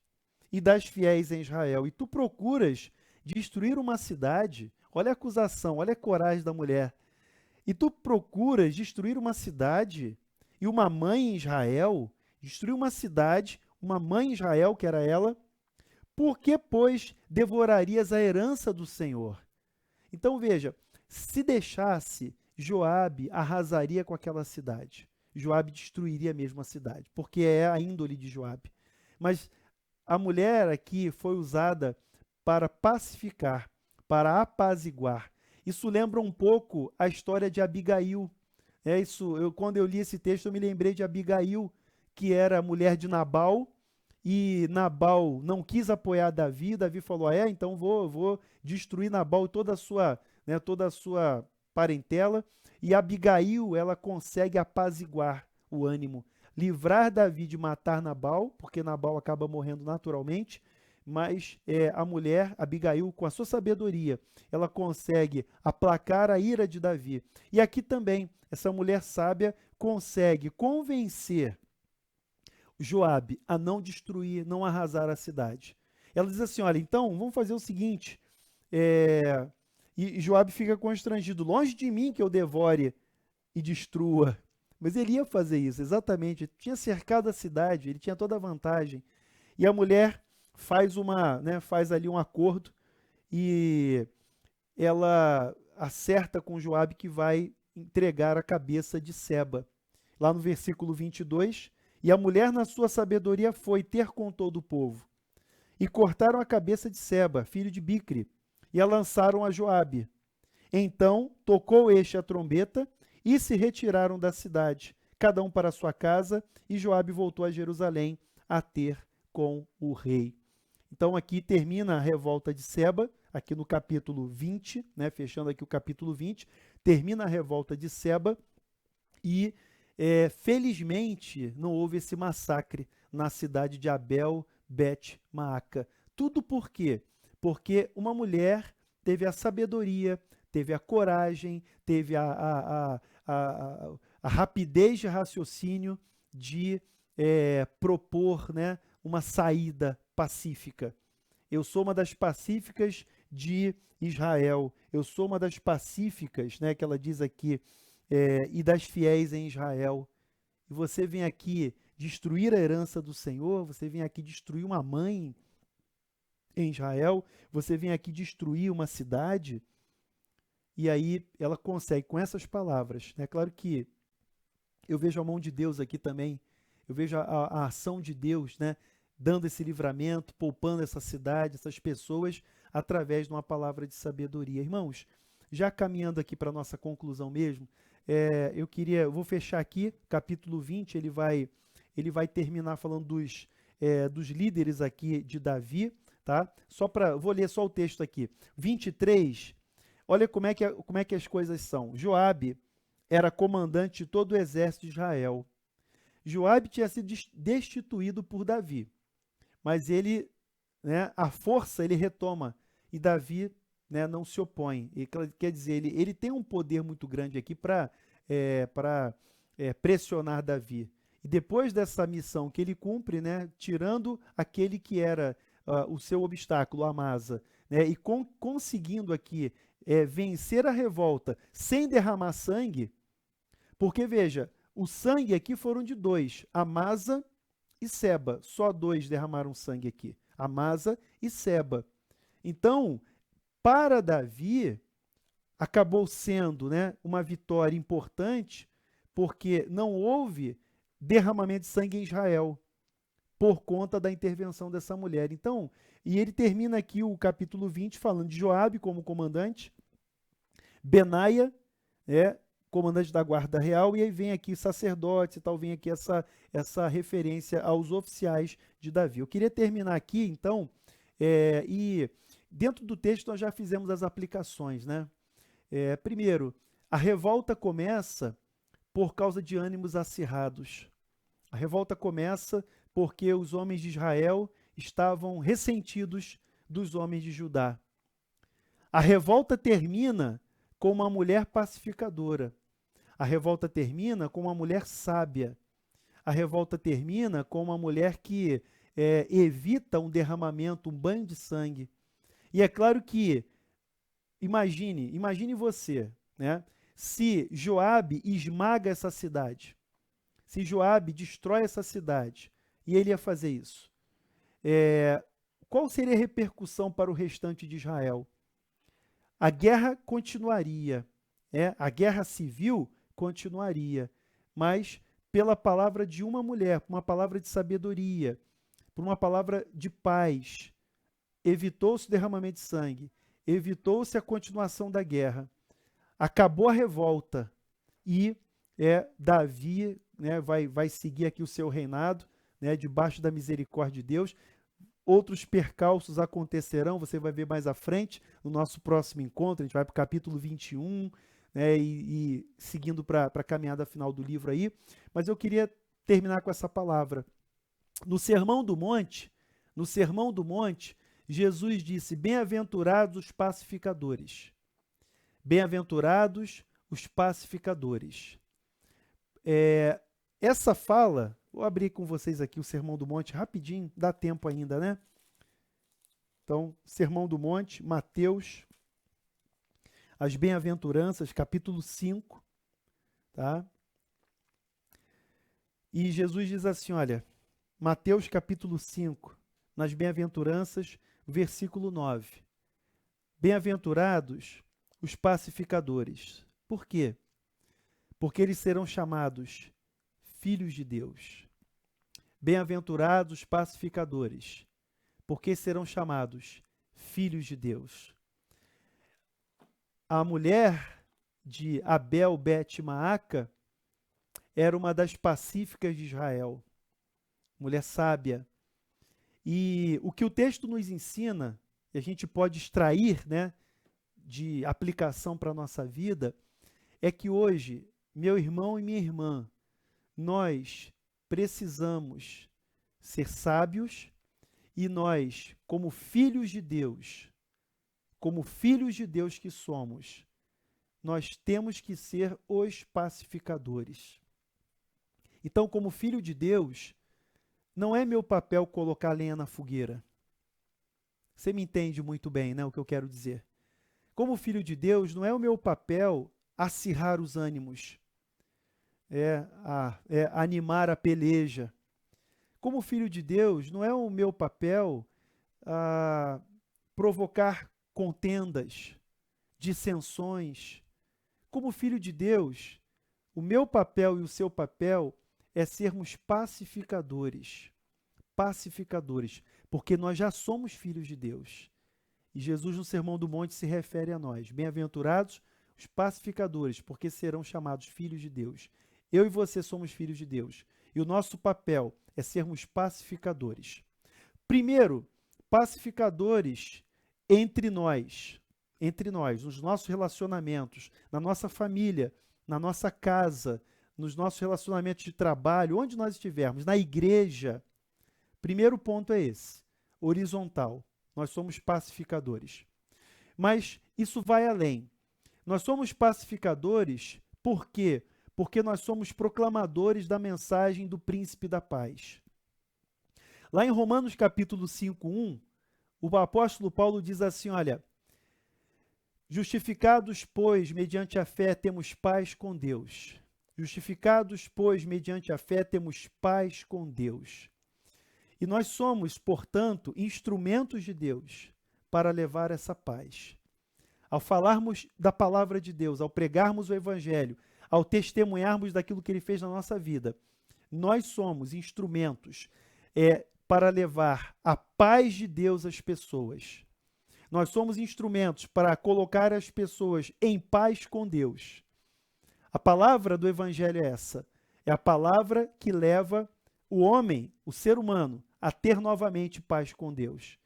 e das fiéis em Israel, e tu procuras destruir uma cidade. Olha a acusação, olha a coragem da mulher. E tu procuras destruir uma cidade e uma mãe em Israel, destruir uma cidade, uma mãe em Israel, que era ela, por que, pois, devorarias a herança do Senhor? Então, veja, se deixasse, Joabe arrasaria com aquela cidade. Joabe destruiria mesmo a cidade, porque é a índole de Joabe. Mas a mulher aqui foi usada para pacificar, para apaziguar. Isso lembra um pouco a história de Abigail. Quando eu li esse texto, eu me lembrei de Abigail, que era a mulher de Nabal, e Nabal não quis apoiar Davi. Davi falou: ah, então vou destruir Nabal e toda a sua parentela. E Abigail, ela consegue apaziguar o ânimo, livrar Davi de matar Nabal, porque Nabal acaba morrendo naturalmente, mas a mulher, Abigail, com a sua sabedoria, ela consegue aplacar a ira de Davi. E aqui também, essa mulher sábia consegue convencer Joabe a não destruir, não arrasar a cidade. Ela diz assim: olha, então vamos fazer o seguinte. é, e Joabe fica constrangido: longe de mim que eu devore e destrua. Mas ele ia fazer isso, exatamente. Ele tinha cercado a cidade, ele tinha toda a vantagem. E a mulher faz ali um acordo e ela acerta com Joabe que vai entregar a cabeça de Seba. Lá no versículo 22, e a mulher na sua sabedoria foi ter com todo o povo. E cortaram a cabeça de Seba, filho de Bicre, e a lançaram a Joabe. Então tocou este a trombeta e se retiraram da cidade, cada um para a sua casa, e Joabe voltou a Jerusalém a ter com o rei. Então aqui termina a revolta de Seba, aqui no capítulo 20, né, fechando aqui o capítulo 20, termina a revolta de Seba e felizmente não houve esse massacre na cidade de Abel Bet-Maaca. Tudo por quê? Porque uma mulher teve a sabedoria, teve a coragem, teve a rapidez de raciocínio de propor, né, uma saída pacífica. Eu sou uma das pacíficas de Israel. Eu sou uma das pacíficas, né, que ela diz aqui, e das fiéis em Israel. E você vem aqui destruir a herança do Senhor, você vem aqui destruir uma mãe em Israel, você vem aqui destruir uma cidade. E aí ela consegue, com essas palavras, né? Claro que eu vejo a mão de Deus aqui também, eu vejo a ação de Deus, né, dando esse livramento, poupando essa cidade, essas pessoas, através de uma palavra de sabedoria. Irmãos, já caminhando aqui para a nossa conclusão mesmo, eu vou fechar aqui, capítulo 20, ele vai terminar falando dos líderes aqui de Davi, tá? Vou ler só o texto aqui. 23, olha como é que as coisas são. Joabe era comandante de todo o exército de Israel. Joabe tinha sido destituído por Davi, mas ele, né, a força ele retoma e Davi, né, não se opõe. Quer dizer, ele tem um poder muito grande aqui para pressionar Davi. E depois dessa missão que ele cumpre, né, tirando aquele que era o seu obstáculo, Amasa, né, e conseguindo aqui vencer a revolta sem derramar sangue, porque veja, o sangue aqui foram de dois, Amasa e Seba. Só dois derramaram sangue aqui, Amasa e Seba. Então, para Davi, acabou sendo, né, uma vitória importante, porque não houve derramamento de sangue em Israel, por conta da intervenção dessa mulher. Então, e ele termina aqui o capítulo 20 falando de Joabe como comandante, Benaia, comandante da guarda real, e aí vem aqui sacerdotes e tal, vem aqui essa referência aos oficiais de Davi. Eu queria terminar aqui, então, e dentro do texto nós já fizemos as aplicações, né? Primeiro, a revolta começa por causa de ânimos acirrados. A revolta começa porque os homens de Israel estavam ressentidos dos homens de Judá. A revolta termina com uma mulher pacificadora. A revolta termina com uma mulher sábia. A revolta termina com uma mulher que evita um derramamento, um banho de sangue. E é claro que, imagine você, né? Se Joabe esmaga essa cidade, se Joabe destrói essa cidade, e ele ia fazer isso, qual seria a repercussão para o restante de Israel? A guerra continuaria, a guerra civil continuaria, mas pela palavra de uma mulher, por uma palavra de sabedoria, por uma palavra de paz, evitou-se o derramamento de sangue, evitou-se a continuação da guerra, acabou a revolta e Davi, né, vai seguir aqui o seu reinado, né, debaixo da misericórdia de Deus. Outros percalços acontecerão, você vai ver mais à frente, no nosso próximo encontro, a gente vai para o capítulo 21, né, e seguindo para a caminhada final do livro aí. Mas eu queria terminar com essa palavra. No Sermão do Monte, Jesus disse: bem-aventurados os pacificadores. Bem-aventurados os pacificadores. Essa fala, vou abrir com vocês aqui o Sermão do Monte rapidinho, dá tempo ainda, né? Então, Sermão do Monte, Mateus, as bem-aventuranças, capítulo 5, tá? E Jesus diz assim, olha, Mateus capítulo 5, nas bem-aventuranças, versículo 9. Bem-aventurados os pacificadores. Por quê? Porque eles serão chamados filhos de Deus. Bem-aventurados os pacificadores, porque serão chamados filhos de Deus. A mulher de Abel Bet-Maaca era uma das pacíficas de Israel, mulher sábia. E o que o texto nos ensina, e a gente pode extrair, né, de aplicação para a nossa vida, é que hoje, meu irmão e minha irmã, nós precisamos ser sábios e nós, como filhos de Deus que somos, nós temos que ser os pacificadores. Então, como filho de Deus, não é meu papel colocar lenha na fogueira. Você me entende muito bem, né, o que eu quero dizer? Como filho de Deus, não é o meu papel acirrar os ânimos, animar a peleja. Como filho de Deus, não é o meu papel provocar contendas, dissensões. Como filho de Deus, o meu papel e o seu papel é sermos pacificadores. Pacificadores, porque nós já somos filhos de Deus. E Jesus, no Sermão do Monte, se refere a nós. Bem-aventurados os pacificadores, porque serão chamados filhos de Deus. Eu e você somos filhos de Deus. E o nosso papel é sermos pacificadores. Primeiro, pacificadores entre nós, nos nossos relacionamentos, na nossa família, na nossa casa, nos nossos relacionamentos de trabalho, onde nós estivermos, na igreja. Primeiro ponto é esse, horizontal. Nós somos pacificadores. Mas isso vai além. Nós somos pacificadores por quê? Porque nós somos proclamadores da mensagem do Príncipe da Paz. Lá em Romanos capítulo 5:1, o apóstolo Paulo diz assim, olha, justificados, pois, mediante a fé, temos paz com Deus. Justificados, pois, mediante a fé, temos paz com Deus. E nós somos, portanto, instrumentos de Deus para levar essa paz. Ao falarmos da palavra de Deus, ao pregarmos o Evangelho, ao testemunharmos daquilo que Ele fez na nossa vida, nós somos instrumentos para levar a paz de Deus às pessoas. Nós somos instrumentos para colocar as pessoas em paz com Deus. A palavra do Evangelho é essa. É a palavra que leva o homem, o ser humano, a ter novamente paz com Deus.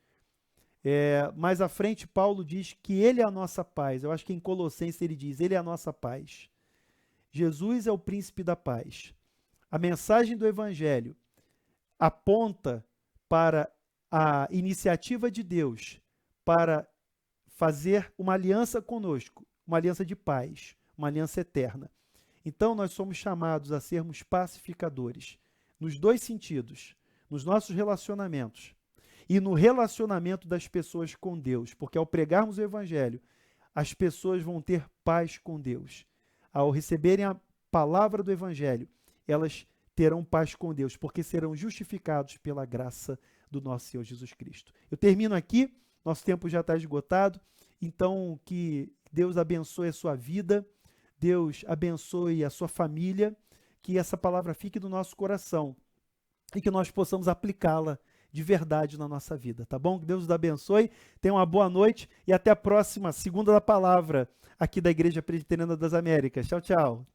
Mais à frente, Paulo diz que Ele é a nossa paz. Eu acho que em Colossenses ele diz, Ele é a nossa paz. Jesus é o príncipe da paz. A mensagem do Evangelho aponta para a iniciativa de Deus para fazer uma aliança conosco, uma aliança de paz, uma aliança eterna. Então, nós somos chamados a sermos pacificadores, nos dois sentidos, nos nossos relacionamentos e no relacionamento das pessoas com Deus, porque ao pregarmos o Evangelho, as pessoas vão ter paz com Deus. Ao receberem a palavra do Evangelho, elas terão paz com Deus, porque serão justificados pela graça do nosso Senhor Jesus Cristo. Eu termino aqui, nosso tempo já está esgotado, então que Deus abençoe a sua vida, Deus abençoe a sua família, que essa palavra fique no nosso coração e que nós possamos aplicá-la de verdade na nossa vida, tá bom? Que Deus os abençoe, tenha uma boa noite e até a próxima Segunda da Palavra aqui da Igreja Presbiteriana das Américas. Tchau, tchau.